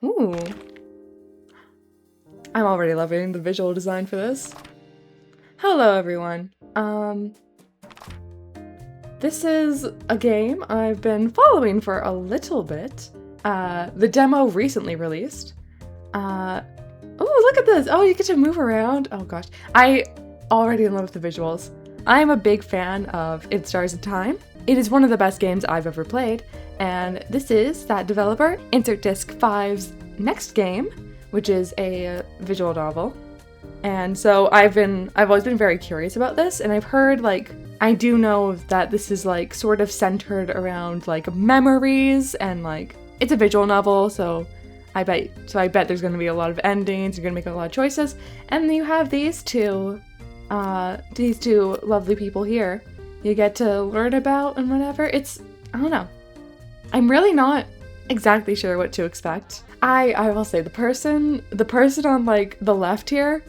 Ooh. I'm already loving the visual design for this. Hello, everyone. This is a game I've been following for a little bit. The demo recently released. Oh, look at this! Oh, you get to move around. Oh gosh. I already love the visuals. I am a big fan of It Stars in Time. It is one of the best games I've ever played, and this is that developer, Insert Disc 5's next game, which is a visual novel. And so I've always been very curious about this, and I've heard, like, I do know that this is, like, sort of centered around, like, memories, and, like, it's a visual novel, so I bet there's gonna be a lot of endings, you're gonna make a lot of choices, and then you have these two lovely people here you get to learn about and whatever. I don't know. I'm really not exactly sure what to expect. I will say the person on, like, the left here,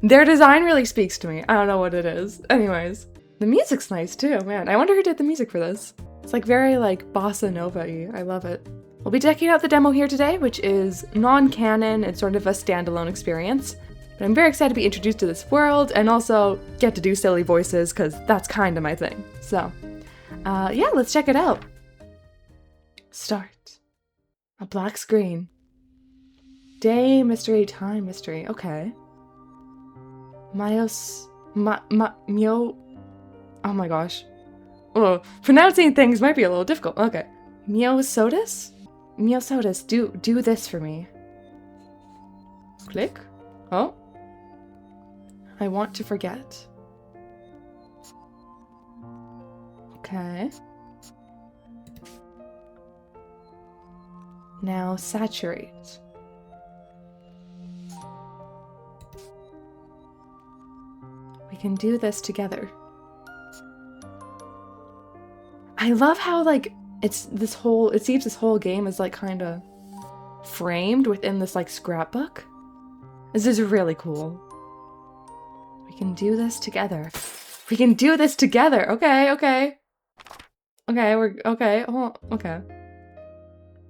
their design really speaks to me. I don't know what it is. Anyways, the music's nice too, man. I wonder who did the music for this. It's like very, like, bossa nova-y. I love it. We'll be checking out the demo here today, which is non-canon. It's sort of a standalone experience. But I'm very excited to be introduced to this world and also get to do silly voices, because that's kind of my thing. So, yeah, let's check it out. Start. A black screen. Day mystery, time mystery. Okay. Mio. Oh my gosh. Oh, pronouncing things might be a little difficult. Okay. Miosotis? Miosotis, do this for me. Click. Oh. I want to forget. Okay. Now saturate. We can do this together. I love how, like, it seems this whole game is, like, kind of framed within this, like, scrapbook. This is really cool. We can do this together. We can do this together. Okay. Okay, okay. Oh, okay.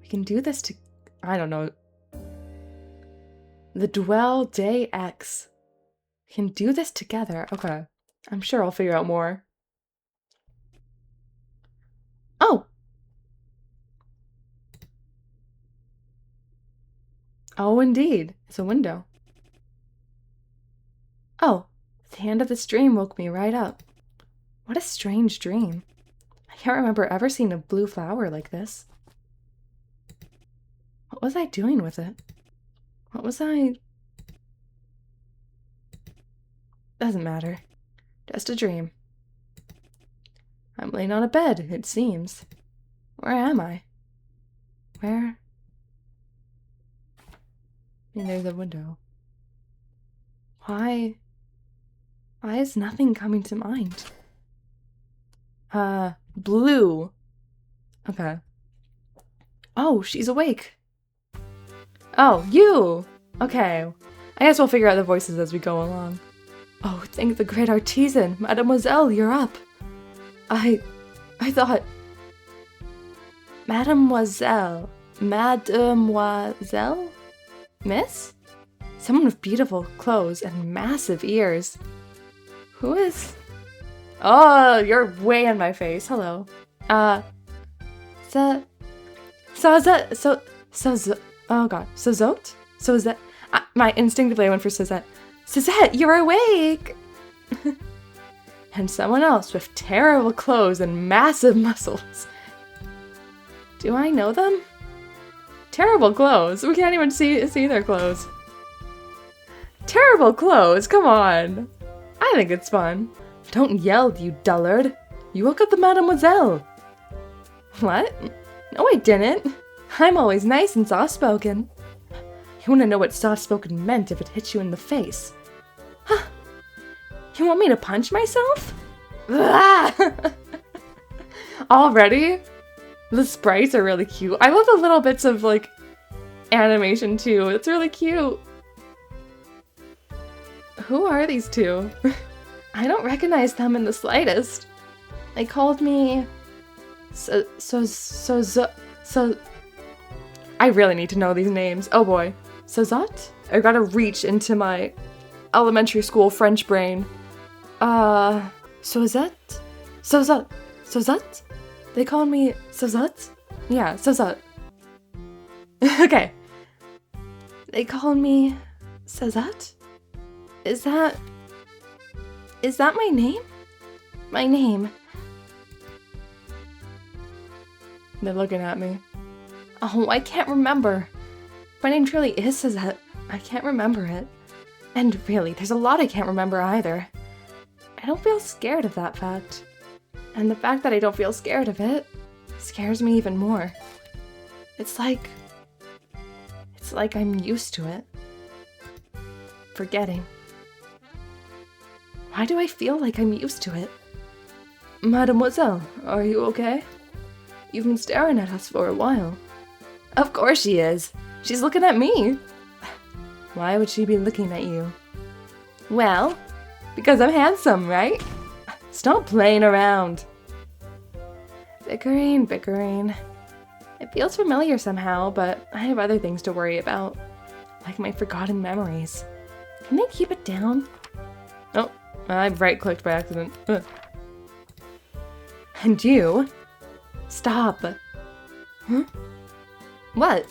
We can do this I don't know. The Dwell Day X. We can do this together. Okay. I'm sure I'll figure out more. Oh! Oh, indeed. It's a window. Oh, the hand of this dream woke me right up. What a strange dream. I can't remember ever seeing a blue flower like this. What was I doing with it? What was I... Doesn't matter. Just a dream. I'm laying on a bed, it seems. Where am I? Where? I mean, there's a window. Why is nothing coming to mind? Blue. Okay. Oh, she's awake. Oh, you! Okay. I guess we'll figure out the voices as we go along. Oh, thank the great artisan. Mademoiselle, you're up. I thought... Mademoiselle? Mademoiselle? Miss? Someone with beautiful clothes and massive ears. Who is... Oh, you're way in my face. Hello. Oh god. Sosotte? Sosotte? My instinctively I went for Sosotte. Sosotte, you're awake! And someone else with terrible clothes and massive muscles. Do I know them? Terrible clothes. We can't even see their clothes. Terrible clothes, come on. I think it's fun. Don't yell, you dullard. You woke up the mademoiselle. What? No, I didn't. I'm always nice and soft-spoken. You want to know what soft-spoken meant if it hit you in the face? Huh? You want me to punch myself? Already? The sprites are really cute. I love the little bits of, like, animation too. It's really cute. Who are these two? I don't recognize them in the slightest. They called me... I really need to know these names. Oh boy. Sosotte? I gotta reach into my elementary school French brain. Sosotte? Sosotte? Sosotte? They call me Sosotte? Yeah, Sosotte. Okay. They call me Sosotte? Is that my name? My name. They're looking at me. Oh, I can't remember. My name truly is Sosotte. I can't remember it. And really, there's a lot I can't remember either. I don't feel scared of that fact. And the fact that I don't feel scared of it scares me even more. It's like I'm used to it. Forgetting. Why do I feel like I'm used to it? Mademoiselle, are you okay? You've been staring at us for a while. Of course she is. She's looking at me. Why would she be looking at you? Well, because I'm handsome, right? Stop playing around. Bickering. It feels familiar somehow, but I have other things to worry about. Like my forgotten memories. Can they keep it down? Oh, I right-clicked by accident. Ugh. And you? Stop. Huh? What?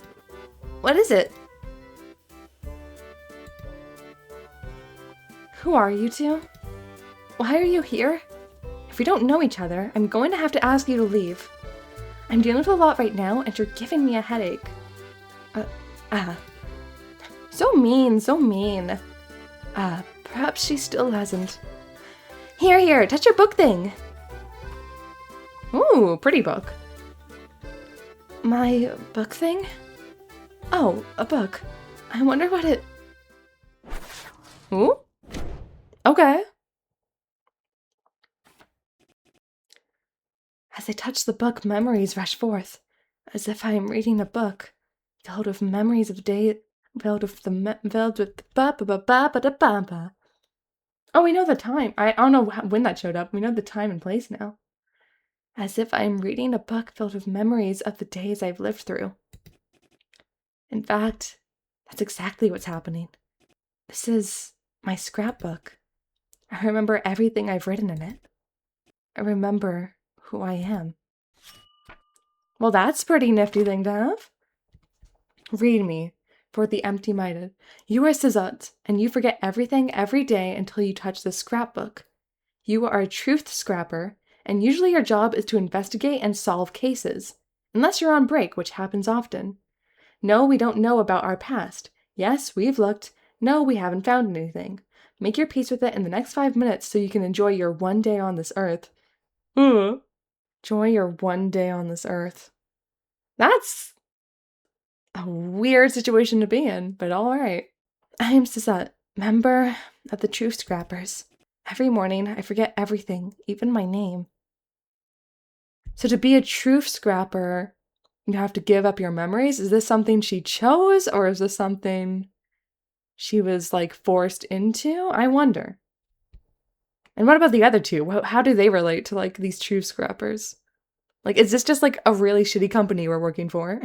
What is it? Who are you two? Why are you here? If we don't know each other, I'm going to have to ask you to leave. I'm dealing with a lot right now, and you're giving me a headache. So mean. Perhaps she still hasn't. Here, touch your book thing. Ooh, pretty book. My book thing? Oh, a book. I wonder what it... Ooh? Okay. As I touch the book, memories rush forth, as if I am reading a book, filled with memories of day, filled with ba-ba-ba-ba-da-ba-ba. Oh, we know the time. I don't know when that showed up. We know the time and place now. As if I am reading a book filled with memories of the days I've lived through. In fact, that's exactly what's happening. This is my scrapbook. I remember everything I've written in it. I remember who I am. Well, that's a pretty nifty thing to have. Read me, for the empty-minded. You are Sosotte, and you forget everything every day until you touch this scrapbook. You are a truth scrapper, and usually your job is to investigate and solve cases. Unless you're on break, which happens often. No, we don't know about our past. Yes, we've looked. No, we haven't found anything. Make your peace with it in the next 5 minutes so you can enjoy your one day on this earth. Enjoy your one day on this earth. That's a weird situation to be in, but alright. I am Sosotte, member of the Truth Scrappers. Every morning, I forget everything, even my name. So to be a truth scrapper, you have to give up your memories? Is this something she chose, or is this something she was, like, forced into? I wonder. And what about the other two? How do they relate to, like, these truth scrappers? Like, is this just, like, a really shitty company we're working for?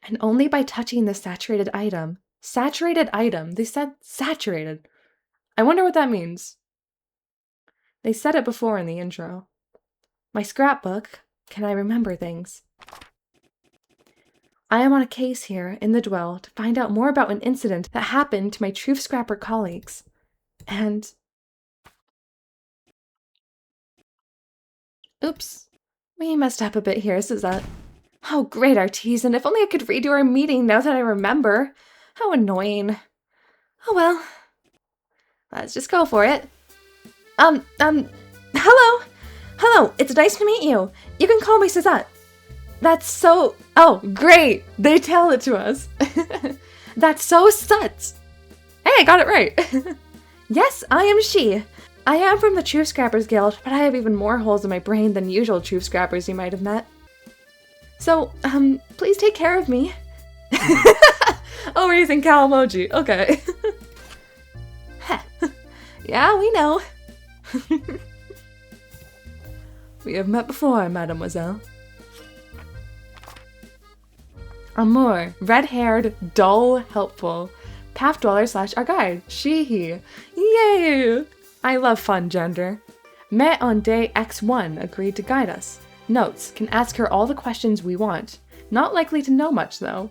And only by touching the saturated item. Saturated item? They said saturated. I wonder what that means. They said it before in the intro. My scrapbook. Can I remember things? I am on a case here in the Dwell to find out more about an incident that happened to my Truth Scrapper colleagues. And... Oops. We messed up a bit here, Sosotte. Oh, great, Artisan. If only I could redo our meeting now that I remember. How annoying. Oh well. Let's just go for it. Hello! Hello, it's nice to meet you. You can call me Sosotte. That's so... Oh, great! They tell it to us. That's so Sosotte. Hey, I got it right. Yes, I am she. I am from the Truth Scrappers Guild, but I have even more holes in my brain than usual Truth Scrappers you might have met. So, please take care of me. Oh, we're using cow emoji. Okay. Yeah, we know. We have met before, mademoiselle. Amour, red-haired, dull, helpful. Path dweller / our guide, she, he. Yay! I love fun gender. Met on day X1, agreed to guide us. Notes, can ask her all the questions we want. Not likely to know much though.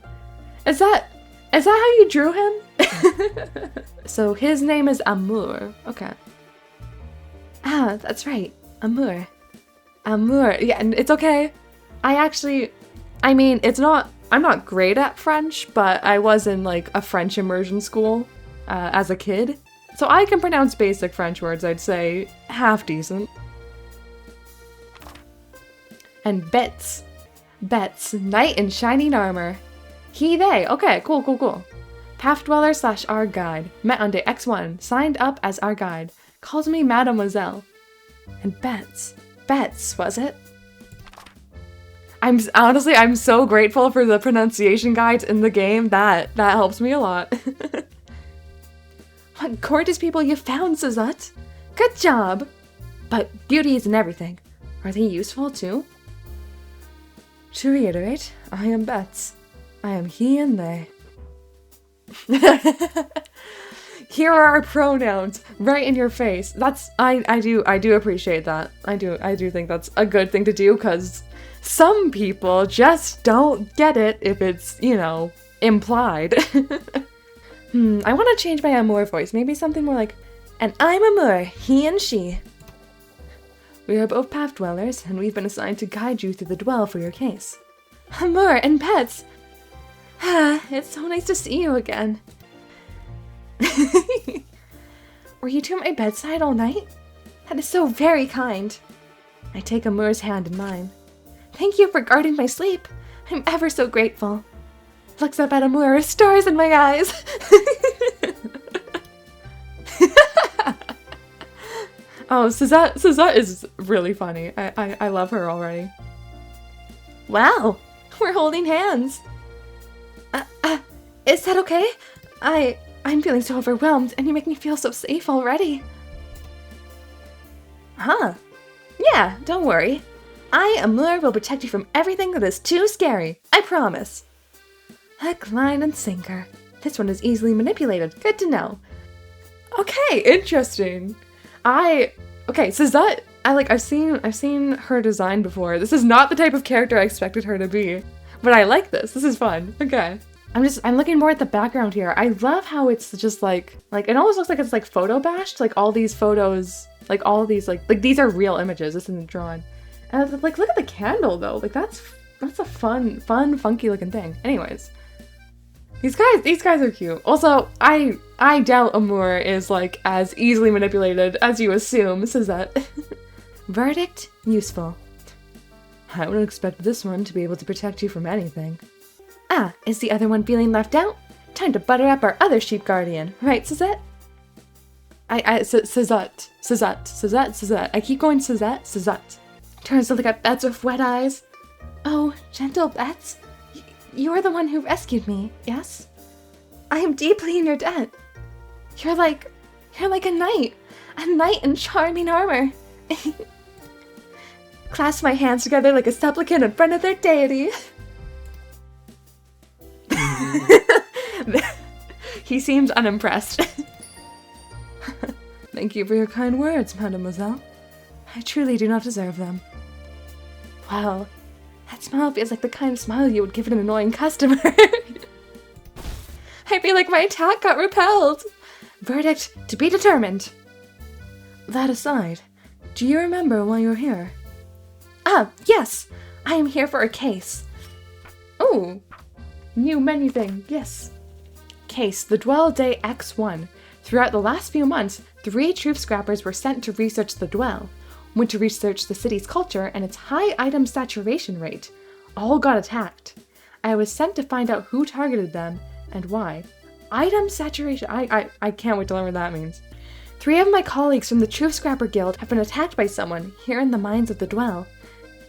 Is that how you drew him? So his name is Amour. Okay. Ah, that's right. Amour. Amour. Yeah, and it's okay. I'm not great at French, but I was in like a French immersion school as a kid. So I can pronounce basic French words, I'd say half decent. And Betz. Betz, knight in shining armor. He, they. Okay, cool. Path dweller / our guide. Met on day X1. Signed up as our guide. Calls me Mademoiselle. And Betz. Betz, was it? I'm so grateful for the pronunciation guides in the game. That helps me a lot. What gorgeous people you found, Sosotte. Good job. But beauty isn't everything. Are they useful too? To reiterate, I am Betz. I am he and they. Here are our pronouns, right in your face. I do appreciate that. I do think that's a good thing to do, because some people just don't get it if it's, implied. I want to change my Amour voice. Maybe something more like, and I'm Amour, he and she. We are both path dwellers, and we've been assigned to guide you through the dwell for your case. Amour and Betz. It's so nice to see you again. Were you two at my bedside all night? That is so very kind. I take Amour's hand in mine. Thank you for guarding my sleep. I'm ever so grateful. Looks up at Amour, stars in my eyes. Oh, Sosotte is really funny. I love her already. Wow, we're holding hands. Is that okay? I'm feeling so overwhelmed, and you make me feel so safe already. Huh. Yeah, don't worry. I, Amour, will protect you from everything that is too scary. I promise. Hook, line, and sinker. This one is easily manipulated. Good to know. Okay, interesting. Okay, Sosotte, I've seen her design before. This is not the type of character I expected her to be. But I like this. This is fun. Okay. I'm looking more at the background here. I love how it's just like it almost looks like it's like photo bashed. Like all these photos, like all of these like these are real images. This isn't drawn. And like look at the candle though. Like that's a fun, funky looking thing. Anyways. These guys are cute. Also, I doubt Amour is like as easily manipulated as you assume, Sosotte. Verdict, useful. I wouldn't expect this one to be able to protect you from anything. Ah, is the other one feeling left out? Time to butter up our other sheep guardian, right, Sosotte? Sosotte. I keep going Sosotte. Turns to look at Betz with wet eyes. Oh, gentle Betz. You are the one who rescued me, yes? I am deeply in your debt. You're like a knight in charming armor. Clasp my hands together like a supplicant in front of their deity. He seems unimpressed. Thank you for your kind words, mademoiselle. I truly do not deserve them. Wow, that smile feels like the kind of smile you would give an annoying customer. I feel like my attack got repelled. Verdict to be determined. That aside, do you remember why you're here? Ah, yes! I am here for a case. Oh, new menu thing, yes. Case, the Dwell Day X1. Throughout the last few months, 3 truth scrappers were sent to research the Dwell, went to research the city's culture and its high item saturation rate. All got attacked. I was sent to find out who targeted them and why. Item saturation, I can't wait to learn what that means. 3 of my colleagues from the Truth Scrapper Guild have been attacked by someone here in the mines of the Dwell,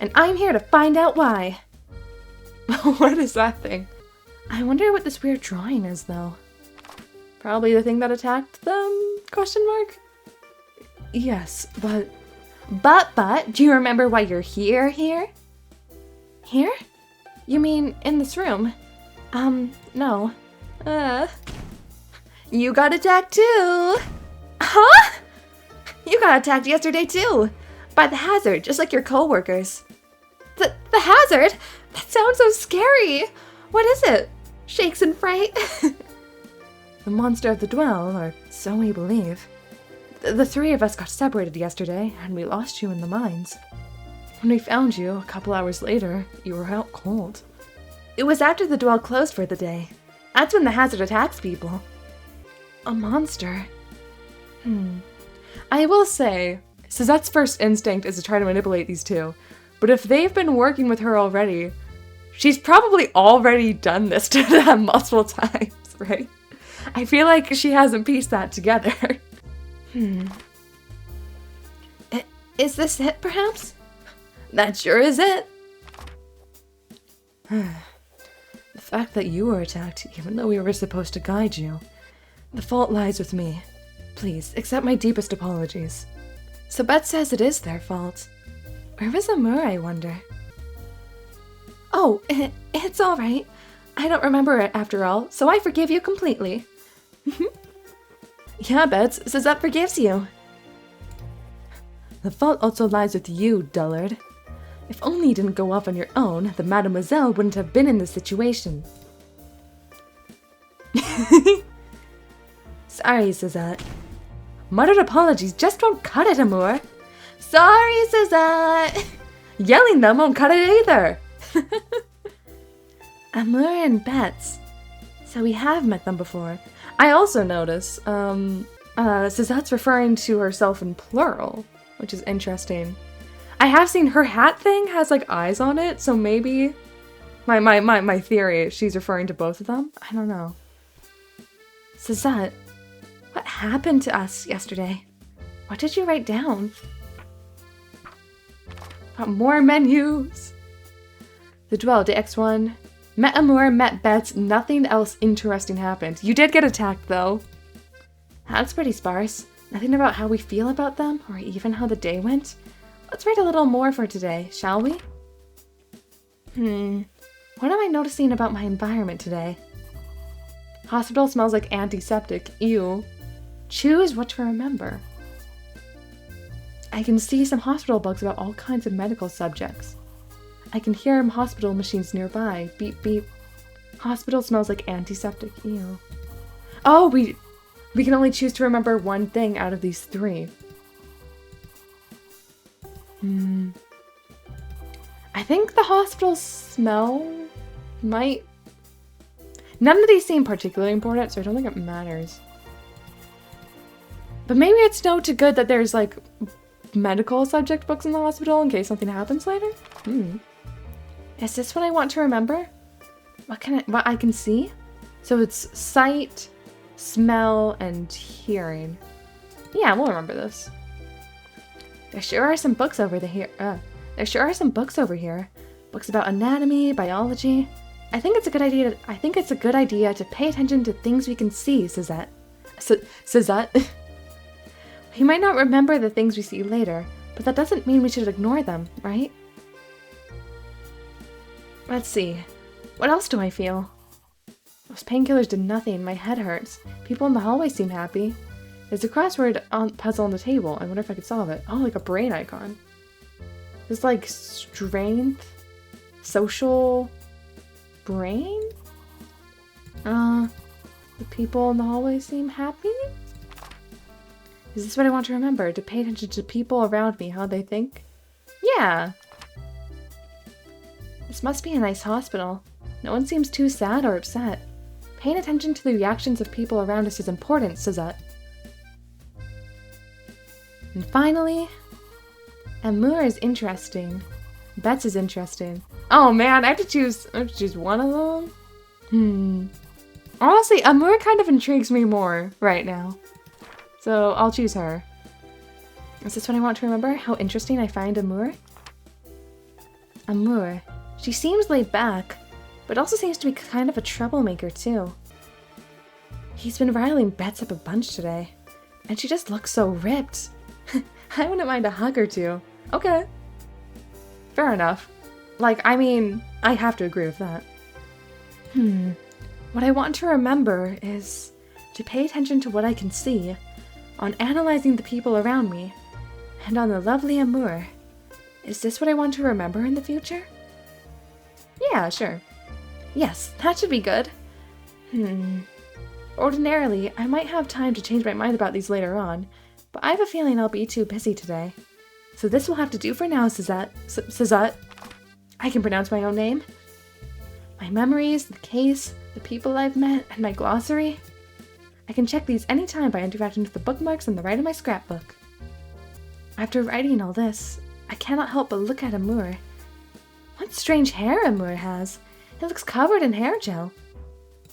and I'm here to find out why. What is that thing? I wonder what this weird drawing is, though. Probably the thing that attacked them? Question mark? Yes, but, do you remember why you're here? Here? You mean in this room? No. You got attacked too! Huh? You got attacked yesterday too! By the hazard, just like your co-workers. The hazard? That sounds so scary! What is it? Shakes in fright? The monster of the dwell, or so we believe. The three of us got separated yesterday, and we lost you in the mines. When we found you, a couple hours later, you were out cold. It was after the dwell closed for the day. That's when the hazard attacks people. A monster. I will say, Sosotte's first instinct is to try to manipulate these two, but if they've been working with her already, she's probably already done this to them multiple times, right? I feel like she hasn't pieced that together. Is this it, perhaps? That sure is it. The fact that you were attacked, even though we were supposed to guide you, the fault lies with me. Please, accept my deepest apologies. So Betz says it is their fault. Where was Amour, I wonder? Oh, it's all right. I don't remember it after all, so I forgive you completely. Yeah, Betz, Sosotte forgives you. The fault also lies with you, dullard. If only you didn't go off on your own, the mademoiselle wouldn't have been in this situation. Sorry, Sosotte. Muttered apologies just won't cut it, Amour. Sorry, Sosotte. Yelling them won't cut it either. Amour and Betz. So we have met them before. I also notice, Sosotte's referring to herself in plural, which is interesting. I have seen her hat thing has like eyes on it, so maybe my theory, she's referring to both of them. I don't know. Sosotte, what happened to us yesterday? What did you write down? Got more menus. The Dwell, day X1. Met Amour, met Betz, nothing else interesting happened. You did get attacked though. That's pretty sparse. Nothing about how we feel about them, or even how the day went. Let's write a little more for today, shall we? What am I noticing about my environment today? Hospital smells like antiseptic. Ew. Choose what to remember. I can see some hospital bugs about all kinds of medical subjects. I can hear hospital machines nearby. Beep, beep. Hospital smells like antiseptic. Ew. Oh, we can only choose to remember one thing out of these three. I think the hospital smell might... None of these seem particularly important, so I don't think it matters. But maybe it's no to good that there's, like, medical subject books in the hospital in case something happens later? Is this what I want to remember? What I can see? So it's sight, smell, and hearing. Yeah, we'll remember this. There sure are some books over here. Books about anatomy, biology. I think it's a good idea to pay attention to things we can see, Sosotte. Sosotte? We might not remember the things we see later, but that doesn't mean we should ignore them, right? Let's see. What else do I feel? Those painkillers did nothing. My head hurts. People in the hallway seem happy. There's a crossword puzzle on the table. I wonder if I could solve it. Oh, like a brain icon. There's like strength, social, brain? The people in the hallway seem happy? Is this what I want to remember? To pay attention to people around me, how they think? Yeah. This must be a nice hospital. No one seems too sad or upset. Paying attention to the reactions of people around us is important, Sosotte. And finally, Amour is interesting. Betz is interesting. Oh man, I have to choose one of them? Honestly, Amour kind of intrigues me more right now. So I'll choose her. Is this what I want to remember? How interesting I find Amour? Amour. She seems laid back, but also seems to be kind of a troublemaker too. He's been riling Betz up a bunch today, and she just looks so ripped. I wouldn't mind a hug or two. Okay. Fair enough. Like, I mean, I have to agree with that. What I want to remember is to pay attention to what I can see, on analyzing the people around me, and on the lovely Amour. Is this what I want to remember in the future? Yeah, sure. Yes, that should be good. Ordinarily, I might have time to change my mind about these later on, but I have a feeling I'll be too busy today. So this will have to do for now, Sosotte. Sosotte. I can pronounce my own name. My memories, the case, the people I've met, and my glossary. I can check these anytime by interacting with the bookmarks on the right of my scrapbook. After writing all this, I cannot help but look at Amour. What strange hair Amour has. It looks covered in hair gel.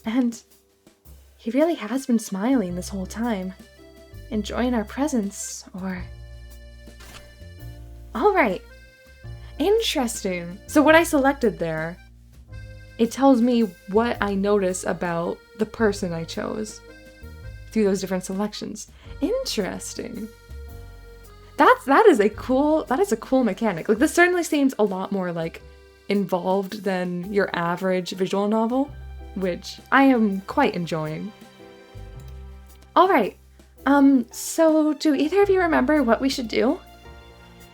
And he really has been smiling this whole time, enjoying our presence, or... Alright. Interesting. So what I selected there, it tells me what I notice about the person I chose through those different selections. Interesting. That is a cool mechanic. Like, this certainly seems a lot more like involved than your average visual novel, which I am quite enjoying. Alright, so do either of you remember what we should do?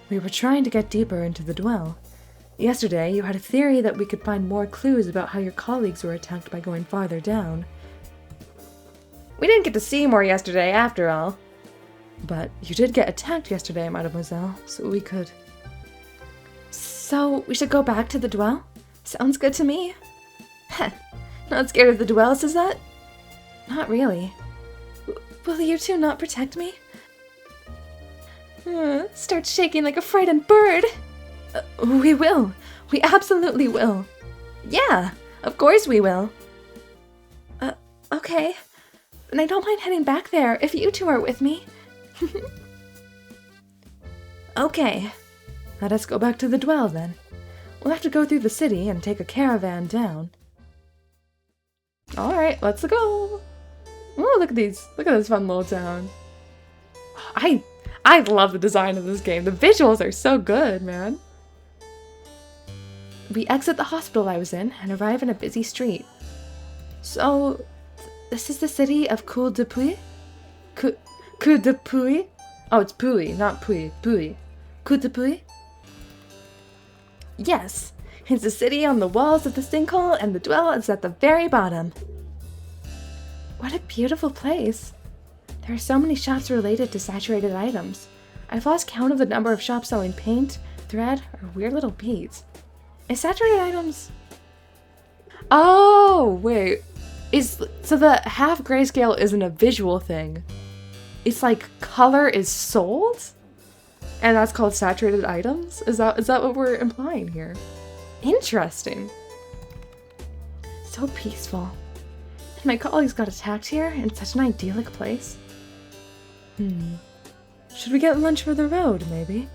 We were trying to get deeper into the dwell. Yesterday, you had a theory that we could find more clues about how your colleagues were attacked by going farther down. We didn't get to see more yesterday, after all. But you did get attacked yesterday, mademoiselle, so we could... So, we should go back to the dwell? Sounds good to me. Heh, not scared of the dwell, Sosotte? Not really. Will you two not protect me? Start shaking like a frightened bird. We will. We absolutely will. Yeah, of course we will. Okay. And I don't mind heading back there if you two are with me. Okay. Let us go back to the dwell then. We'll have to go through the city and take a caravan down. Alright, let's go. Oh, look at these. Look at this fun little town. I love the design of this game. The visuals are so good, man. We exit the hospital I was in and arrive in a busy street. So, this is the city of Coup de Puy? Coup de Puy? Oh, it's Puy, not Puy. Puy. Coup de Puy? Yes, it's a city on the walls of the sinkhole, and the dwell is at the very bottom. What a beautiful place. There are so many shops related to saturated items. I've lost count of the number of shops selling paint, thread, or weird little beads. Is saturated items... Oh, wait. So the half grayscale isn't a visual thing. It's like color is sold? And that's called saturated items? Is that what we're implying here? Interesting. So peaceful. And my colleagues got attacked here in such an idyllic place. Should we get lunch for the road, maybe?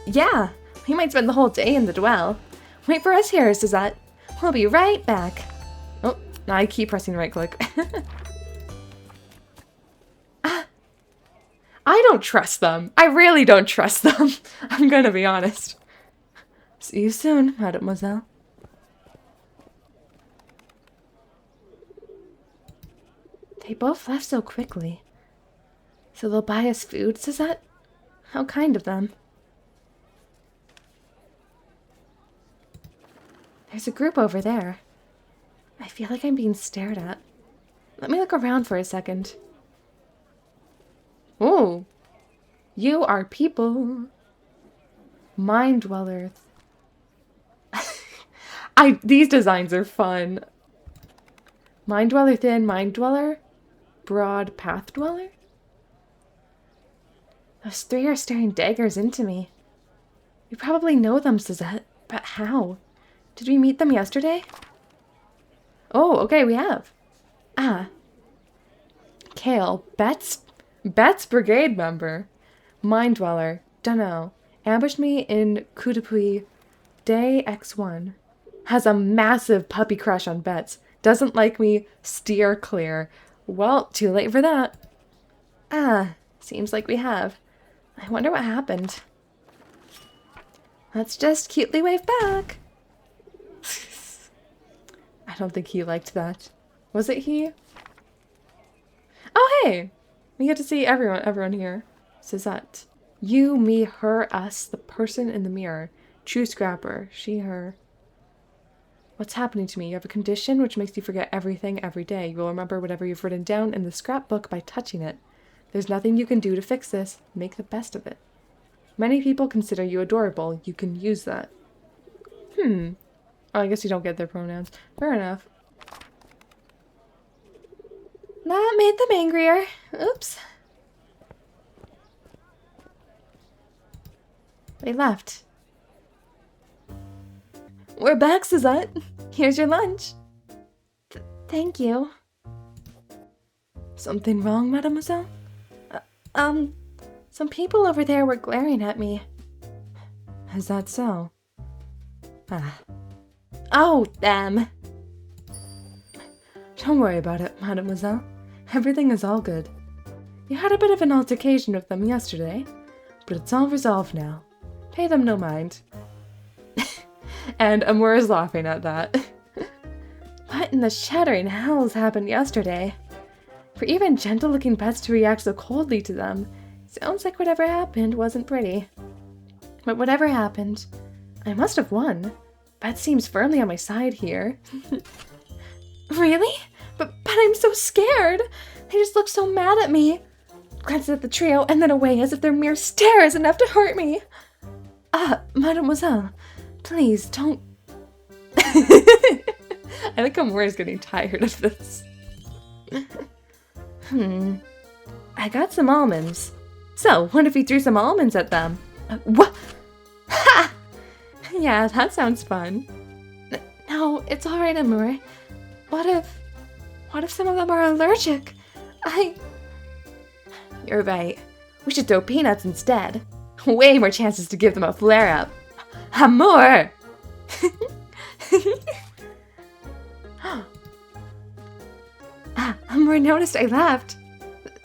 Yeah, we might spend the whole day in the dwell. Wait for us here, Sosotte. We'll be right back. Oh, I keep pressing right click. I don't trust them. I really don't trust them. I'm gonna be honest. See you soon, mademoiselle. They both left so quickly. So they'll buy us food, Sosotte? How kind of them. There's a group over there. I feel like I'm being stared at. Let me look around for a second. Oh, you are people. Mind dwellers. These designs are fun. Mind dweller, thin mind dweller, broad path dweller. Those three are staring daggers into me. We probably know them, Sosotte, but how? Did we meet them yesterday? Oh, okay, we have. Kale, Betz brigade member. Mind dweller, dunno. Ambushed me in Coup de Puy, day X1. Has a massive puppy crush on Betz. Doesn't like me, steer clear. Well, too late for that. Seems like we have. I wonder what happened. Let's just cutely wave back. I don't think he liked that. Was it he? Oh, hey! We get to see everyone here. Sosotte. You, me, her, us, the person in the mirror. True scrapper. She, her. What's happening to me? You have a condition which makes you forget everything every day. You will remember whatever you've written down in the scrapbook by touching it. There's nothing you can do to fix this. Make the best of it. Many people consider you adorable. You can use that. Oh, I guess you don't get their pronouns. Fair enough. That made them angrier. Oops. They left. We're back, Sosotte. Here's your lunch. Thank you. Something wrong, mademoiselle? Some people over there were glaring at me. Is that so? Oh, them. Don't worry about it, mademoiselle. Everything is all good. You had a bit of an altercation with them yesterday, but it's all resolved now. Pay them no mind. And Amour is laughing at that. What in the shattering hells happened yesterday? For even gentle-looking Betz to react so coldly to them, sounds like whatever happened wasn't pretty. But whatever happened, I must have won. Betz seems firmly on my side here. Really? But I'm so scared. They just look so mad at me. Glances at the trio and then away as if their mere stare is enough to hurt me. Mademoiselle, please don't. I think Amour is getting tired of this. I got some almonds. So, what if we threw some almonds at them? What? Ha! Yeah, that sounds fun. No, it's alright, Amour. What if some of them are allergic? You're right. We should throw peanuts instead. Way more chances to give them a flare-up. Amour! Amour noticed I left.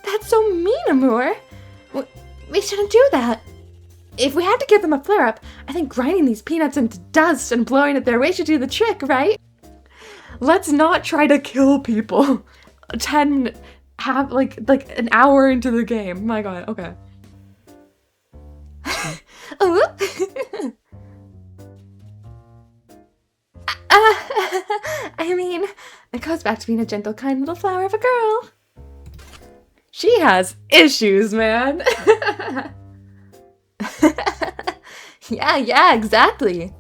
That's so mean, Amour. We shouldn't do that. If we had to give them a flare-up, I think grinding these peanuts into dust and blowing it their way should do the trick, right? Let's not try to kill people. Like an hour into the game. My god, okay. I mean, it goes back to being a gentle, kind little flower of a girl. She has issues, man. Yeah, exactly.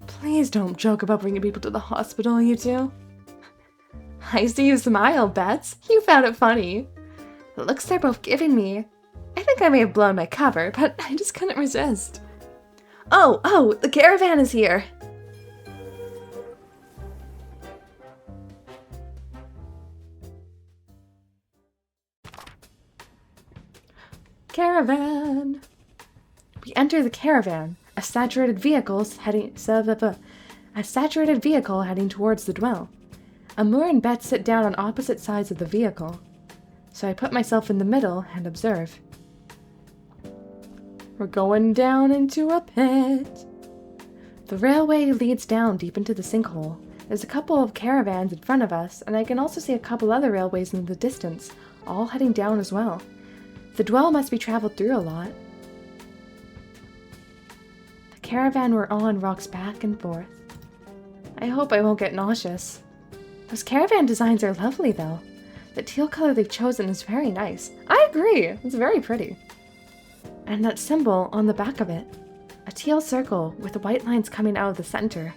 Please don't joke about bringing people to the hospital, you two. I see you smile, Betz. You found it funny. The looks they're both giving me. I think I may have blown my cover, but I just couldn't resist. Oh, the caravan is here. Caravan. We enter the caravan, a saturated vehicle heading towards the dwell. Amour and Betz sit down on opposite sides of the vehicle, so I put myself in the middle and observe. We're going down into a pit. The railway leads down deep into the sinkhole. There's a couple of caravans in front of us, and I can also see a couple other railways in the distance, all heading down as well. The dwell must be traveled through a lot. The caravan we're on rocks back and forth. I hope I won't get nauseous. Those caravan designs are lovely, though. The teal color they've chosen is very nice. I agree, it's very pretty. And that symbol on the back of it. A teal circle with the white lines coming out of the center.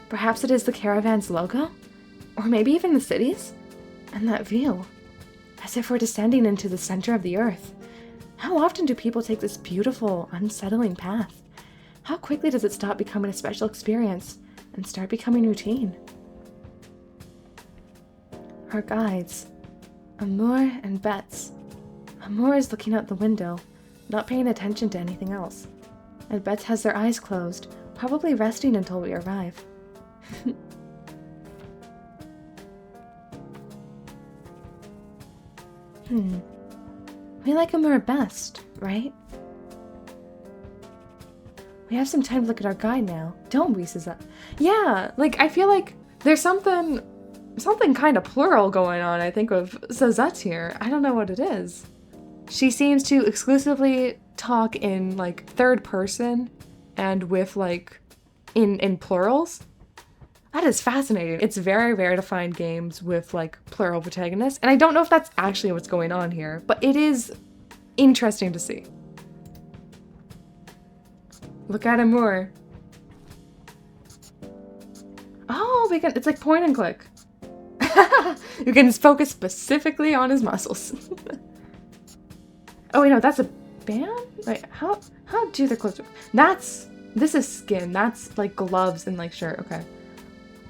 Perhaps it is the caravan's logo? Or maybe even the city's? And that view. As if we're descending into the center of the earth. How often do people take this beautiful, unsettling path? How quickly does it stop becoming a special experience and start becoming routine? Our guides, Amour and Betz. Amour is looking out the window, not paying attention to anything else. And Betz has their eyes closed, probably resting until we arrive. We like Amour best, right? We have some time to look at our guide now, don't we, Sosotte? Yeah, like, I feel like There's something kind of plural going on, I think, with Sosotte here. I don't know what it is. She seems to exclusively talk in, like, third person and with, like, in plurals. That is fascinating. It's very rare to find games with, like, plural protagonists, and I don't know if that's actually what's going on here, but it is interesting to see. Look at Amour. Oh, it's like point and click. You can focus specifically on his muscles. Oh wait, no, that's a band? Wait, how do the clothes work? This is skin. That's like gloves and like shirt. Okay.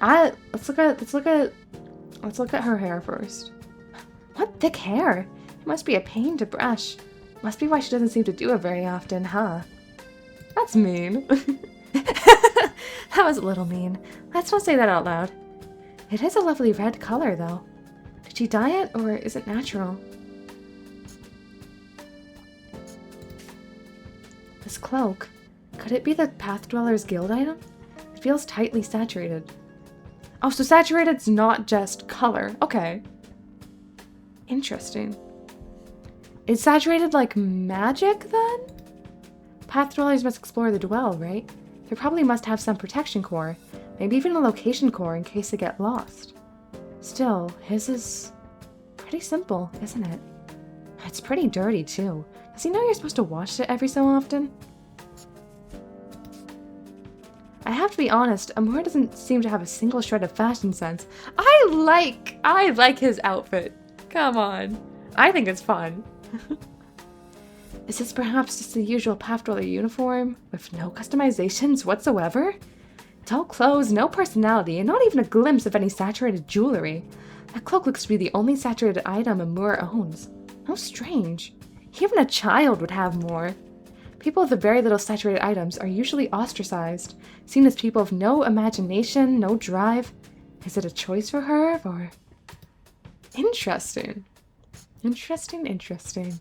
Let's look at her hair first. What thick hair? It must be a pain to brush. Must be why she doesn't seem to do it very often, huh? That's mean. That was a little mean. Let's not say that out loud. It is a lovely red color, though. Did she dye it, or is it natural? This cloak. Could it be the Path Dwellers Guild item? It feels tightly saturated. Oh, so saturated's not just color. Okay. Interesting. Is saturated like magic, then? Path Dwellers must explore the Dwell, right? They probably must have some protection core. Maybe even a location core in case they get lost. Still, his is pretty simple, isn't it? It's pretty dirty, too. Does he know you're supposed to wash it every so often? I have to be honest, Amour doesn't seem to have a single shred of fashion sense. I like his outfit. Come on. I think it's fun. Is this perhaps just the usual Path Dweller uniform, with no customizations whatsoever? Dull clothes, no personality, and not even a glimpse of any saturated jewelry. That cloak looks to be the only saturated item Amour owns. How strange. Even a child would have more. People with very little saturated items are usually ostracized, seen as people of no imagination, no drive. Is it a choice for her, or... Interesting. Interesting.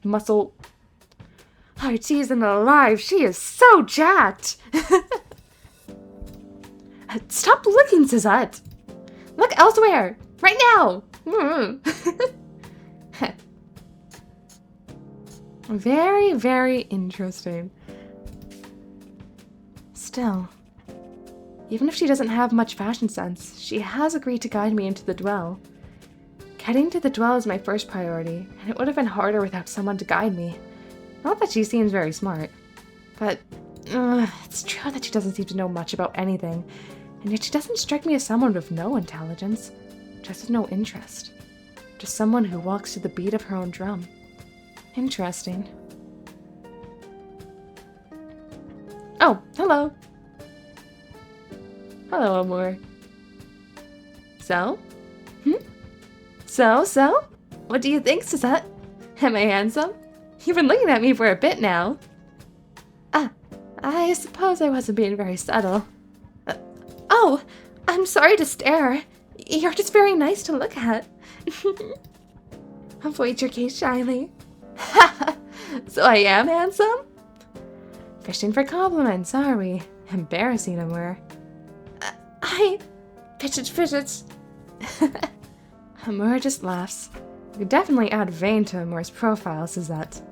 Muscle... Oh, geez, and alive, she is so jacked! Stop looking, Sosotte! Look elsewhere! Right now! Very, very interesting. Still, even if she doesn't have much fashion sense, she has agreed to guide me into the Dwell. Getting to the Dwell is my first priority, and it would have been harder without someone to guide me. Not that she seems very smart, but it's true that she doesn't seem to know much about anything, and yet she doesn't strike me as someone with no intelligence, just with no interest. Just someone who walks to the beat of her own drum. Interesting. Oh, hello. Hello, Amour. So? So? What do you think, Sosotte? Am I handsome? You've been looking at me for a bit now. I suppose I wasn't being very subtle. Oh, I'm sorry to stare. You're just very nice to look at. Avoid your gaze shyly. So I am handsome? Fishing for compliments, are we? Embarrassing, Amour. Fidgets. Amour just laughs. You could definitely add Vane to Amour's profile, Sosotte.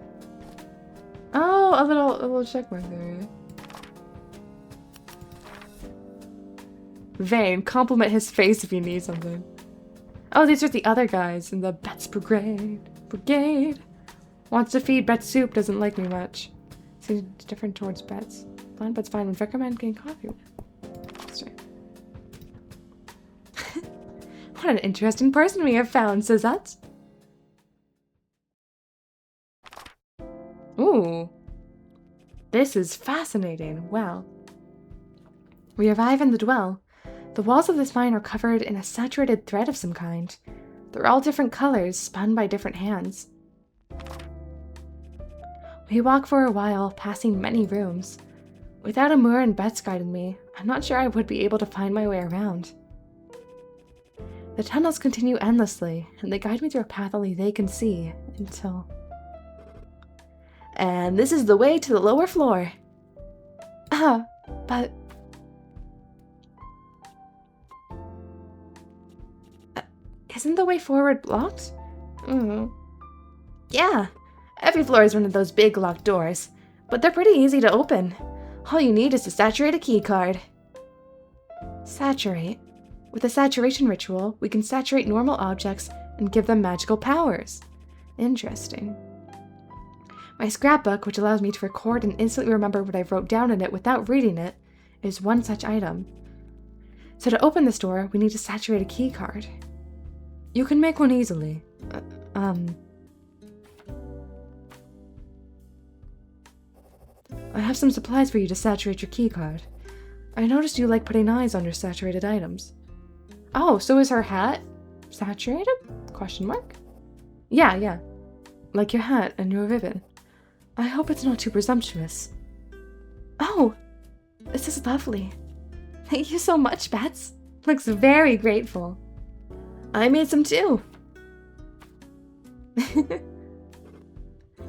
Oh, a little checkmark there. Vane, compliment his face if you need something. Oh, these are the other guys in the Betz Brigade. Wants to feed Betz soup, doesn't like me much. Seems different towards Betz. Blind Betz fine, would recommend getting coffee. Interesting. What an interesting person we have found, Sosotte. Ooh. This is fascinating. Wow. We arrive in the Dwell. The walls of this mine are covered in a saturated thread of some kind. They're all different colors, spun by different hands. We walk for a while, passing many rooms. Without Amour and Betz guiding me, I'm not sure I would be able to find my way around. The tunnels continue endlessly, and they guide me through a path only they can see, until... And this is the way to the lower floor. But... Isn't the way forward blocked? Yeah, every floor is one of those big locked doors, but they're pretty easy to open. All you need is to saturate a key card. Saturate? With a saturation ritual, we can saturate normal objects and give them magical powers. Interesting. My scrapbook, which allows me to record and instantly remember what I wrote down in it without reading it, is one such item. So to open this door, we need to saturate a key card. You can make one easily. I have some supplies for you to saturate your key card. I noticed you like putting eyes on your saturated items. Oh, so is her hat saturated? Question mark? Yeah. Like your hat and your ribbon. I hope it's not too presumptuous. Oh, this is lovely. Thank you so much, Betz. Looks very grateful. I made some too.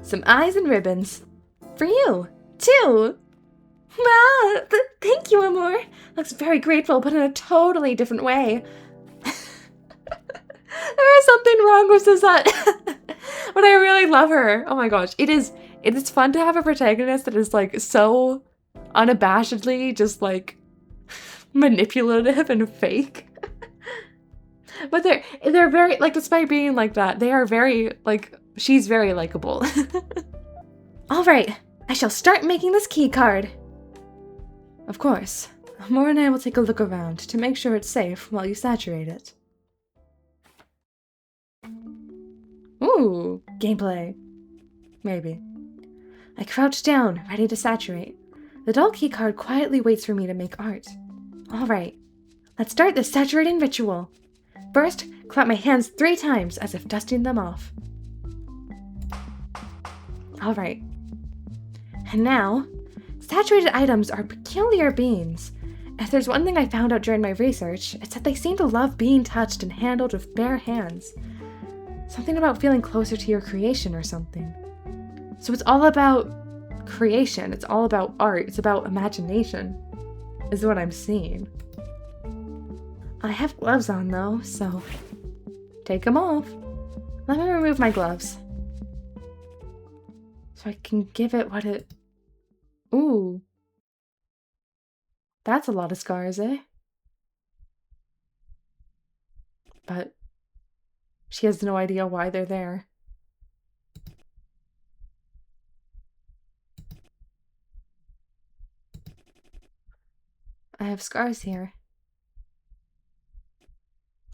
Some eyes and ribbons. For you, too. Wow, thank you, Amour. Looks very grateful, but in a totally different way. There is something wrong with Sosotte. But I really love her. Oh my gosh. It is fun to have a protagonist that is like so unabashedly just like manipulative and fake. But they're very, like, despite being like that, they are very, like, she's very likable. Alright, I shall start making this key card. Of course. Amour and I will take a look around to make sure it's safe while you saturate it. Ooh, gameplay. Maybe. I crouch down, ready to saturate. The doll key card quietly waits for me to make art. Alright, let's start this saturating ritual. First, clap my hands 3 times as if dusting them off. Alright. And now, saturated items are peculiar beings. If there's one thing I found out during my research, it's that they seem to love being touched and handled with bare hands. Something about feeling closer to your creation or something. So it's all about creation, it's all about art, it's about imagination, is what I'm seeing. I have gloves on though, so take them off. Let me remove my gloves. So I can give it what it... Ooh. That's a lot of scars, eh? But she has no idea why they're there. I have scars here.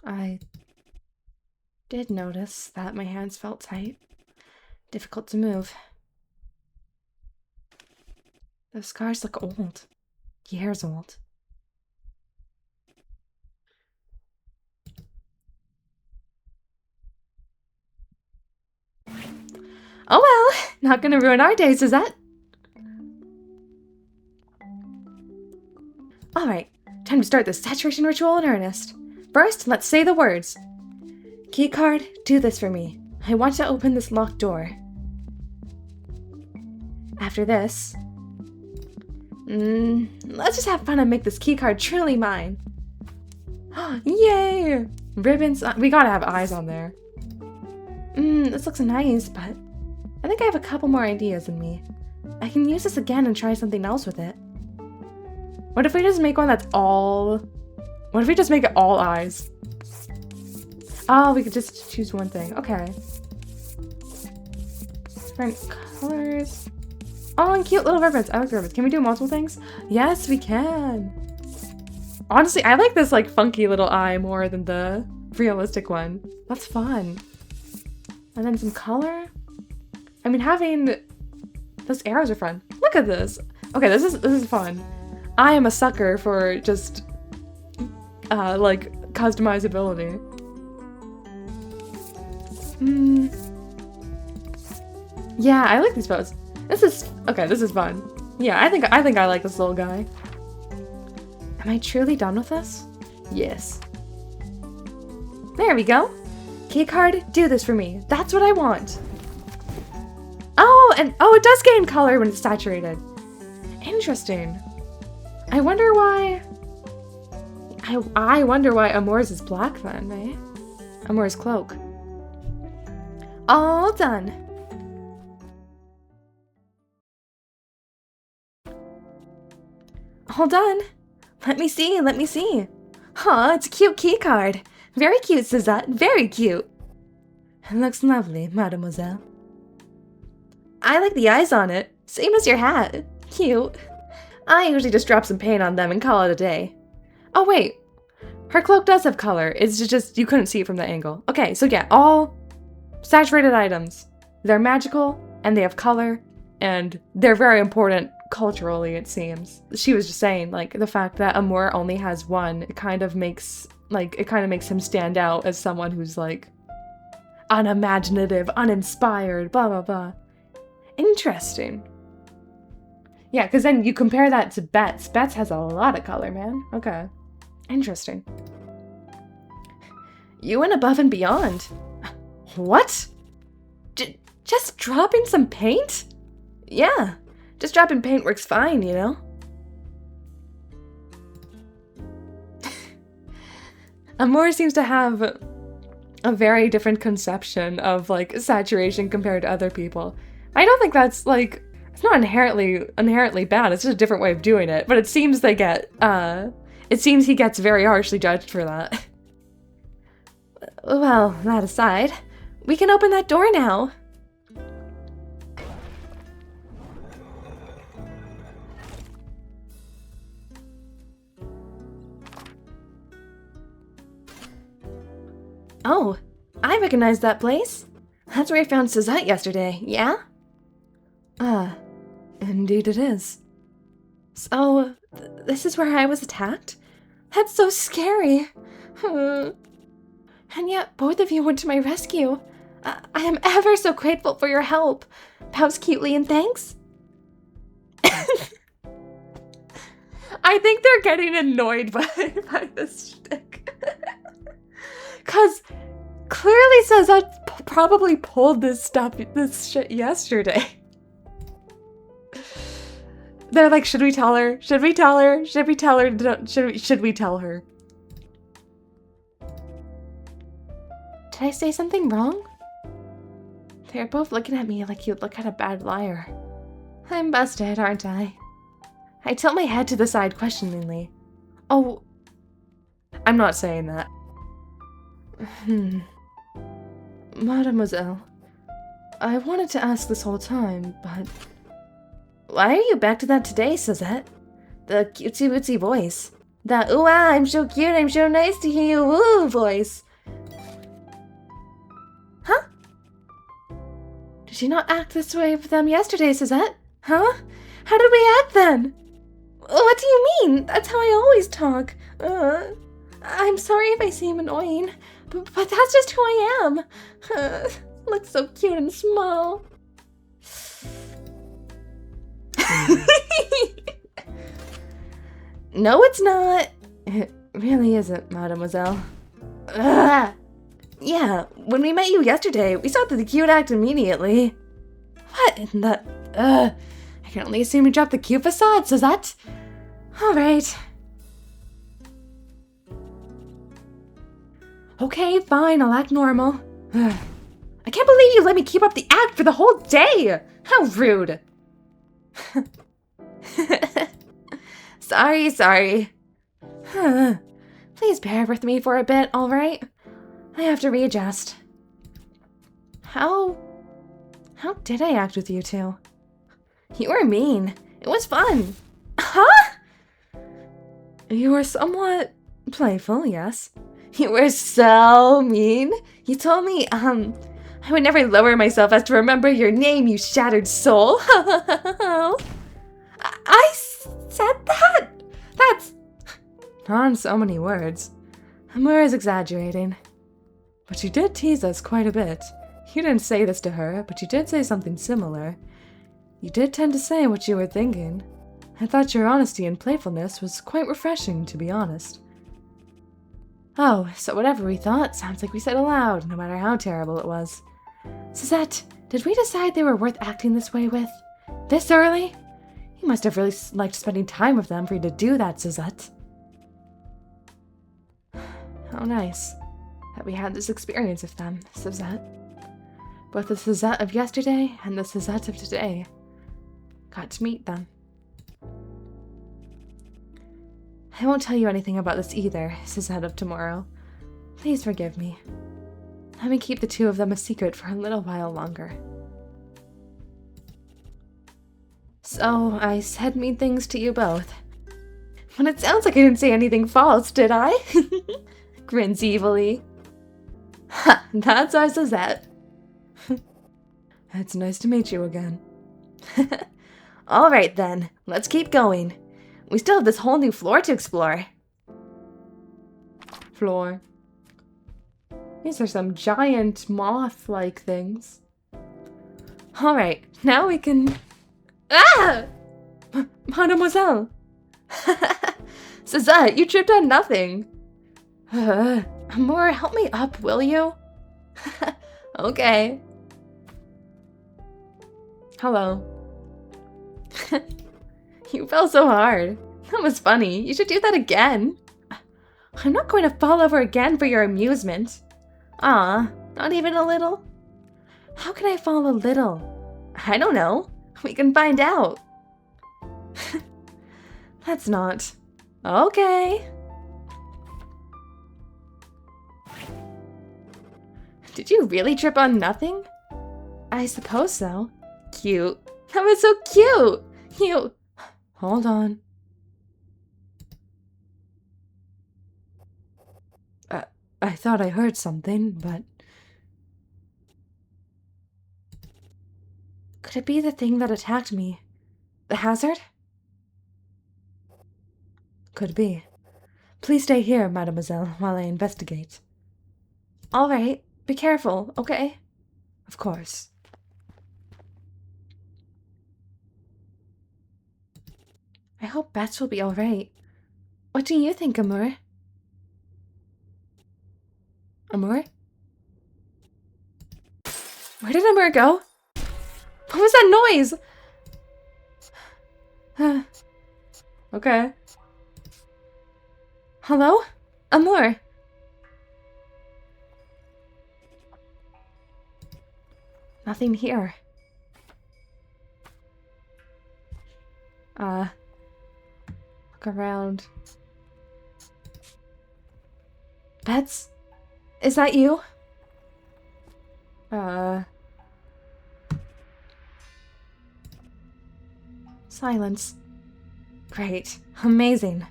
I did notice that my hands felt tight, difficult to move. Those scars look old, years old. Oh well, not gonna ruin our days, is that? Alright, time to start the saturation ritual in earnest. First, let's say the words. Keycard, do this for me. I want to open this locked door. After this, let's just have fun and make this keycard truly mine. Yay! Ribbons, we gotta have eyes on there. This looks nice, but I think I have a couple more ideas in me. I can use this again and try something else with it. What if we just make one that's all... What if we just make it all eyes? Oh, we could just choose one thing. Okay. Different colors. Oh, and cute little ribbons. I like ribbons. Can we do multiple things? Yes, we can. Honestly, I like this like funky little eye more than the realistic one. That's fun. And then some color. I mean, having those arrows are fun. Look at this. Okay, this is fun. I am a sucker for just like customizability. Yeah, I like these bows. This is okay. This is fun. Yeah, I think I like this little guy. Am I truly done with this? Yes. There we go. Keycard, do this for me. That's what I want. Oh, and oh, it does gain color when it's saturated. Interesting. I wonder why. I wonder why Amour's is black then, eh? Amour's cloak. All done. All done. Let me see, let me see. Aw, it's a cute key card. Very cute, Sosotte, very cute. It looks lovely, mademoiselle. I like the eyes on it. Same as your hat. Cute. I usually just drop some paint on them and call it a day. Oh wait, her cloak does have color. It's just you couldn't see it from the angle. Okay, so yeah, all saturated items. They're magical and they have color and they're very important culturally, it seems. She was just saying, like, the fact that Amour only has one, it kind of makes him stand out as someone who's like unimaginative, uninspired, blah blah blah. Interesting. Yeah, because then you compare that to Betz. Betz has a lot of color, man. Okay. Interesting. You went above and beyond. What? Just dropping some paint? Yeah. Just dropping paint works fine, you know? Amour seems to have a very different conception of, like, saturation compared to other people. I don't think that's, like, it's not inherently bad, it's just a different way of doing it, but it seems he gets very harshly judged for that. Well, that aside, we can open that door now. Oh, I recognize that place. That's where I found Sosotte yesterday, yeah? Indeed it is. So, this is where I was attacked? That's so scary. And yet, both of you went to my rescue. I am ever so grateful for your help. Bows cutely and thanks. I think they're getting annoyed by this shtick. Cause clearly Sosotte probably pulled this shit yesterday. They're like, should we tell her? Should we tell her? Should we tell her? Should we tell her? Did I say something wrong? They're both looking at me like you'd look at a bad liar. I'm busted, aren't I? I tilt my head to the side questioningly. Oh, I'm not saying that. Mademoiselle, I wanted to ask this whole time, but... Why are you back to that today, Sosotte? The cutesy-wootsy voice. That, ooh, ah, I'm so cute, I'm so nice to hear you, woo voice. Huh? Did you not act this way with them yesterday, Sosotte? Huh? How did we act then? What do you mean? That's how I always talk. I'm sorry if I seem annoying, but that's just who I am. Looks so cute and small. No, it's not. It really isn't, mademoiselle. Yeah, when we met you yesterday, we saw the cute act immediately. What in the... I can only assume you dropped the cute facade, Sosotte. Alright. Okay, fine, I'll act normal. I can't believe you let me keep up the act for the whole day! How rude! Sorry. Please bear with me for a bit, alright? I have to readjust. How did I act with you two? You were mean. It was fun. Huh? You were somewhat playful, yes. You were so mean. You told me, I would never lower myself as to remember your name, you shattered soul. I said that? That's... Not in so many words. Amour is exaggerating. But you did tease us quite a bit. You didn't say this to her, but you did say something similar. You did tend to say what you were thinking. I thought your honesty and playfulness was quite refreshing, to be honest. Oh, so whatever we thought sounds like we said aloud, no matter how terrible it was. Sosotte, did we decide they were worth acting this way with? This early? You must have really liked spending time with them for you to do that, Sosotte. How nice. that we had this experience with them, Sosotte. Both the Sosotte of yesterday and the Sosotte of today. Got to meet them. I won't tell you anything about this either, Sosotte of tomorrow. Please forgive me. Let me keep the two of them a secret for a little while longer. So, I said mean things to you both. But it sounds like I didn't say anything false, did I? Grins evilly. Ha! That's our Sosotte. It's nice to meet you again. Alright then, let's keep going. We still have this whole new floor to explore. Floor. These are some giant moth-like things. Alright, now we can... Ah! Mademoiselle! Sosotte, you tripped on nothing. Amour, help me up, will you? Okay. Hello. You fell so hard. That was funny. You should do that again. I'm not going to fall over again for your amusement. Ah, not even a little? How can I fall a little? I don't know. We can find out. Let's not. Okay. Did you really trip on nothing? I suppose so. Cute. That was so cute. You... Hold on. I thought I heard something, but... Could it be the thing that attacked me? The hazard? Could be. Please stay here, mademoiselle, while I investigate. All right. Be careful, okay? Of course. I hope Betz will be all right. What do you think, Amour? Amour? Where did Amour go? What was that noise? Okay. Hello? Amour? Nothing here. Look around. Betz? Is that you? Silence. Great. Amazing.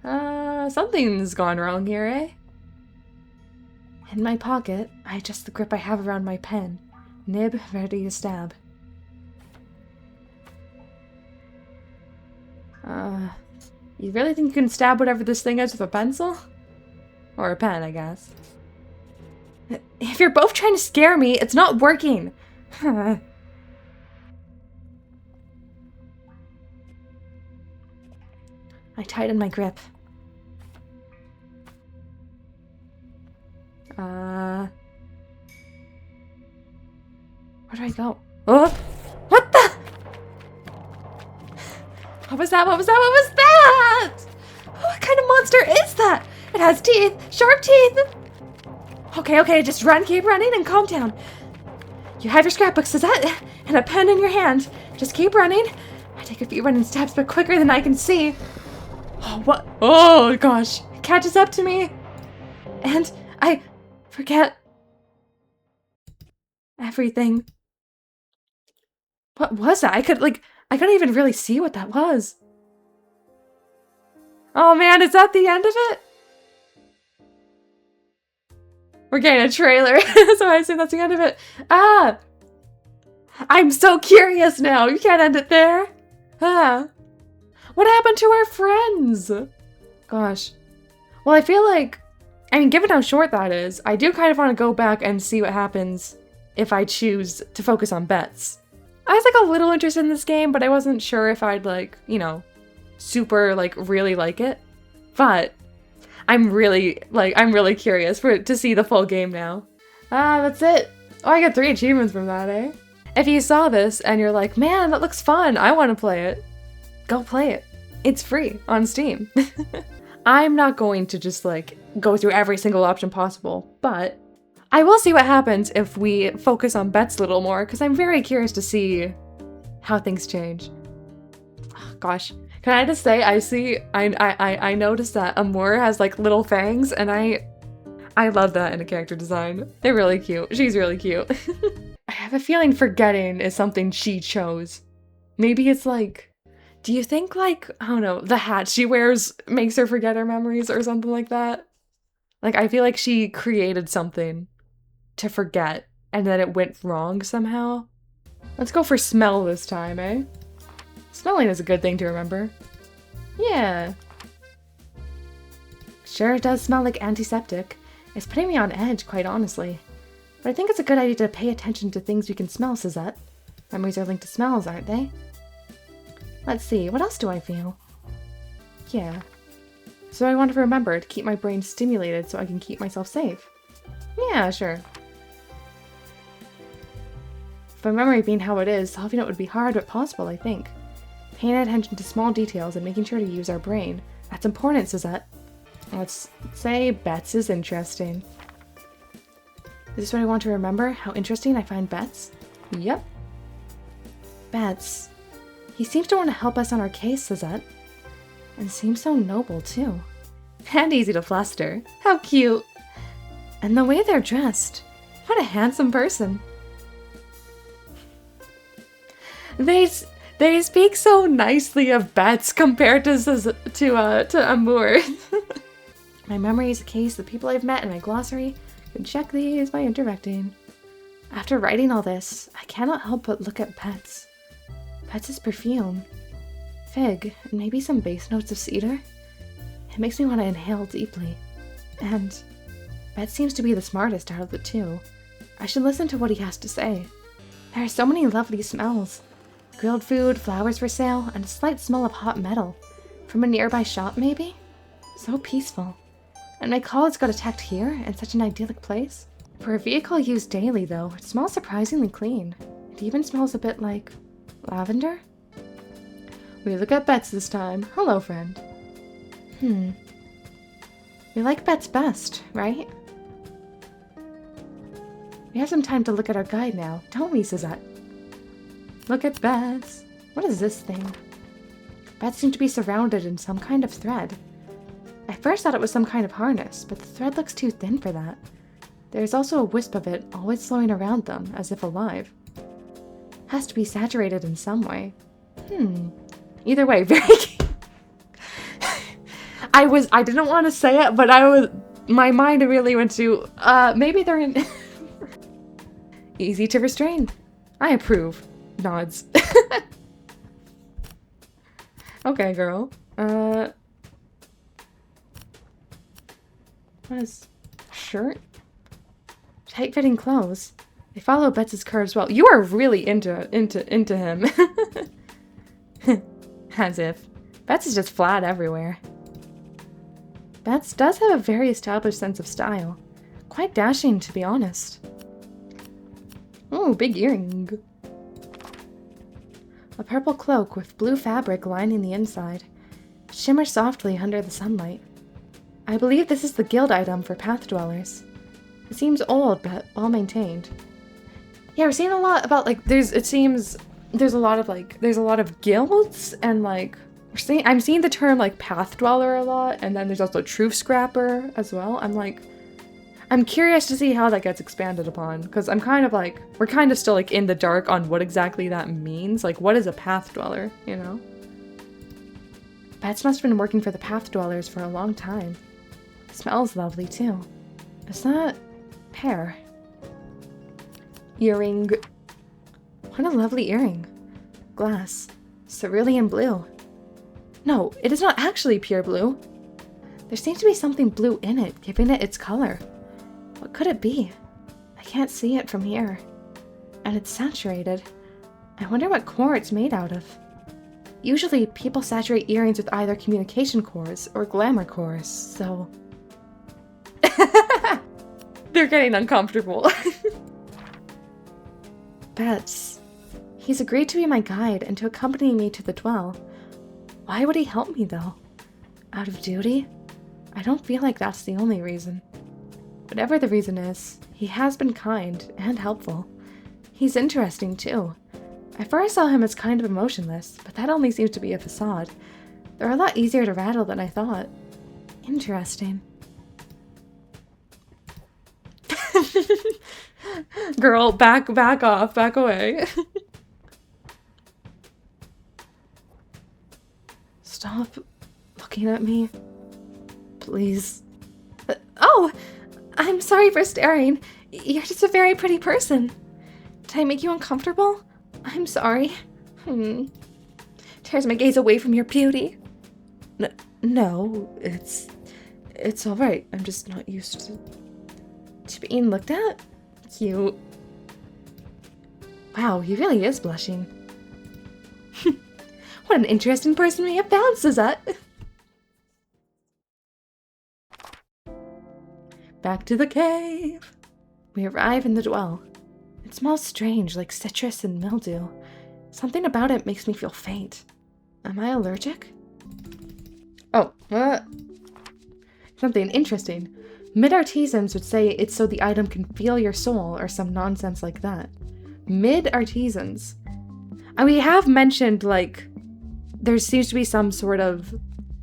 Something's gone wrong here, eh? In my pocket, I adjust the grip I have around my pen. Nib ready to stab. You really think you can stab whatever this thing is with a pencil? Or a pen, I guess. If you're both trying to scare me, it's not working! I tighten my grip. Where do I go? Oh! What the? What was that? What was that? What was that? What kind of monster is that? It has teeth! Sharp teeth! Okay, just run, keep running, and calm down. You have your scrapbook, Sosotte, and a pen in your hand. Just keep running. I take a few running steps, but quicker than I can see. Oh, what? Oh, gosh. It catches up to me. And I forget everything. What was that? I couldn't even really see what that was. Oh man, is that the end of it? We're getting a trailer, so I assume that's the end of it. Ah! I'm so curious now. You can't end it there. Ah. What happened to our friends? Gosh. Well, I feel like, I mean, given how short that is, I do kind of want to go back and see what happens if I choose to focus on Betz. I was like a little interested in this game, but I wasn't sure if I'd like, you know, super like really like it. But I'm really curious to see the full game now. Ah, that's it. Oh, I got 3 achievements from that, eh? If you saw this and you're like, man, that looks fun, I want to play it, go play it. It's free on Steam. I'm not going to just like go through every single option possible, but I will see what happens if we focus on Betz a little more, because I'm very curious to see how things change. Oh, gosh, can I just say, I noticed that Amour has like little fangs, and I love that in a character design. They're really cute. She's really cute. I have a feeling forgetting is something she chose. Maybe it's like, do you think like, I don't know, the hat she wears makes her forget her memories or something like that? Like, I feel like she created something to forget and then it went wrong somehow. Let's go for smell this time, eh? Smelling is a good thing to remember. Yeah. Sure, it does smell like antiseptic. It's putting me on edge, quite honestly. But I think it's a good idea to pay attention to things we can smell, Sosotte. Memories are linked to smells, aren't they? Let's see, what else do I feel? Yeah. So I want to remember to keep my brain stimulated so I can keep myself safe. Yeah, sure. With my memory being how it is, solving it would be hard but possible, I think. Paying attention to small details and making sure to use our brain. That's important, Sosotte. Let's say Betz is interesting. Is this what I want to remember? How interesting I find Betz? Yep. Betz. He seems to want to help us on our case, Sosotte. And seems so noble, too. And easy to fluster. How cute. And the way they're dressed. What a handsome person. They speak so nicely of Betz compared to Amour. My memory is a case of the people I've met in my glossary. Can check these by interacting. After writing all this, I cannot help but look at Betz. Betz's perfume. Fig, and maybe some base notes of cedar. It makes me want to inhale deeply. And Betz seems to be the smartest out of the two. I should listen to what he has to say. There are so many lovely smells. Grilled food, flowers for sale, and a slight smell of hot metal. From a nearby shop, maybe? So peaceful. And my colleagues got attacked here, in such an idyllic place. For a vehicle used daily, though, it smells surprisingly clean. It even smells a bit like lavender? We look at Betz this time. Hello, friend. We like Betz best, right? We have some time to look at our guide now, don't we, Sosotte? Look at Betz. What is this thing? Betz seems to be surrounded in some kind of thread. I first thought it was some kind of harness, but the thread looks too thin for that. There's also a wisp of it always flowing around them, as if alive. Has to be saturated in some way. Either way, very I didn't want to say it, but my mind really went to, maybe they're in... Easy to restrain. I approve. Nods. Okay, girl. What is... shirt? Tight-fitting clothes. They follow Betz's curves well. You are really into him. As if. Betz is just flat everywhere. Betz does have a very established sense of style. Quite dashing, to be honest. Oh, big earring. A purple cloak with blue fabric lining the inside. Shimmers softly under the sunlight. I believe this is the guild item for path dwellers. It seems old, but well maintained. Yeah, we're seeing a lot about, like, there's a lot of guilds, and, like, I'm seeing the term, like, path dweller a lot, and then there's also truth scrapper as well. I'm curious to see how that gets expanded upon, because I'm kind of, like, we're kind of still, like, in the dark on what exactly that means. Like, what is a path dweller, you know? Betz must have been working for the path dwellers for a long time. It smells lovely, too. Is that pear? Earring. What a lovely earring. Glass. Cerulean blue. No, it is not actually pure blue. There seems to be something blue in it, giving it its color. What could it be? I can't see it from here. And it's saturated. I wonder what core it's made out of. Usually, people saturate earrings with either communication cores or glamour cores, so... They're getting uncomfortable. Betz. He's agreed to be my guide and to accompany me to the dwell. Why would he help me, though? Out of duty? I don't feel like that's the only reason. Whatever the reason is, he has been kind and helpful. He's interesting too. At first I saw him as kind of emotionless, but that only seems to be a facade. They're a lot easier to rattle than I thought. Interesting. Girl, back off, back away. Stop looking at me. Please. Oh! I'm sorry for staring. You're just a very pretty person. Did I make you uncomfortable? I'm sorry. Tears my gaze away from your beauty. No, it's alright. I'm just not used to being looked at. Cute. Wow, he really is blushing. What an interesting person we have found, Sosotte. Back to the cave. We arrive in the dwell. It smells strange, like citrus and mildew. Something about it makes me feel faint. Am I allergic? Oh, something interesting. Mid-artisans would say it's so the item can feel your soul or some nonsense like that. Mid-artisans. And we have mentioned, like, there seems to be some sort of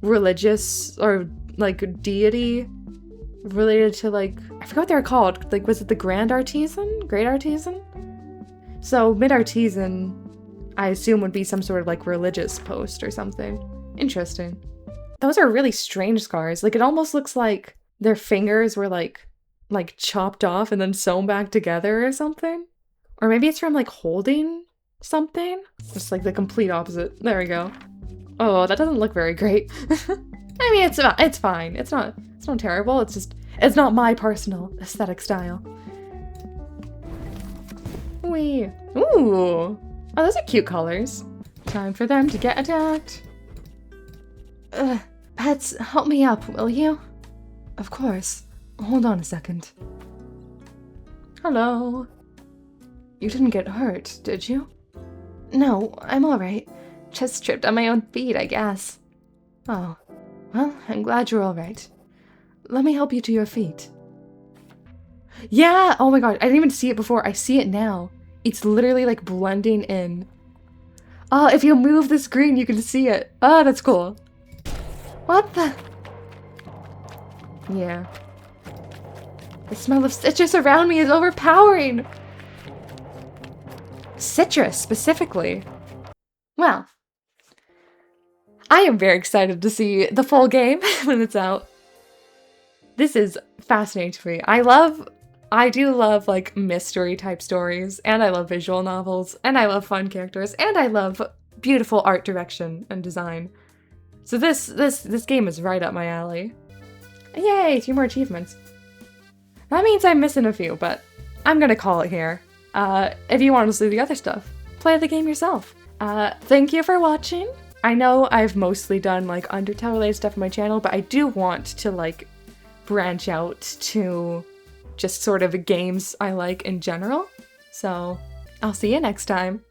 religious or, like, deity related to, like, I forgot what they're called. Like, was it the Grand Artisan? Great Artisan? So, mid-artisan, I assume, would be some sort of, like, religious post or something. Interesting. Those are really strange scars. Like, it almost looks like their fingers were, like chopped off and then sewn back together or something. Or maybe it's from, like, holding something. Just, like, the complete opposite. There we go. Oh, that doesn't look very great. I mean, it's fine. It's not terrible. It's just, it's not my personal aesthetic style. Wee. Ooh. Oh, those are cute colors. Time for them to get attacked. Betz, help me up, will you? Of course. Hold on a second. Hello. You didn't get hurt, did you? No, I'm alright. Just tripped on my own feet, I guess. Oh. Well, I'm glad you're alright. Let me help you to your feet. Yeah! Oh my god, I didn't even see it before. I see it now. It's literally, like, blending in. Oh, if you move the screen, you can see it. Oh, that's cool. What the? Yeah. The smell of citrus around me is overpowering! Citrus, specifically. Well, I am very excited to see the full game when it's out. This is fascinating to me. I do love, like, mystery type stories, and I love visual novels, and I love fun characters, and I love beautiful art direction and design. So this game is right up my alley. Yay, 3 more achievements. That means I'm missing a few, but I'm gonna call it here. If you want to see the other stuff, play the game yourself. Thank you for watching. I know I've mostly done, like, Undertale related stuff on my channel, but I do want to, like, branch out to just sort of games I like in general. So I'll see you next time.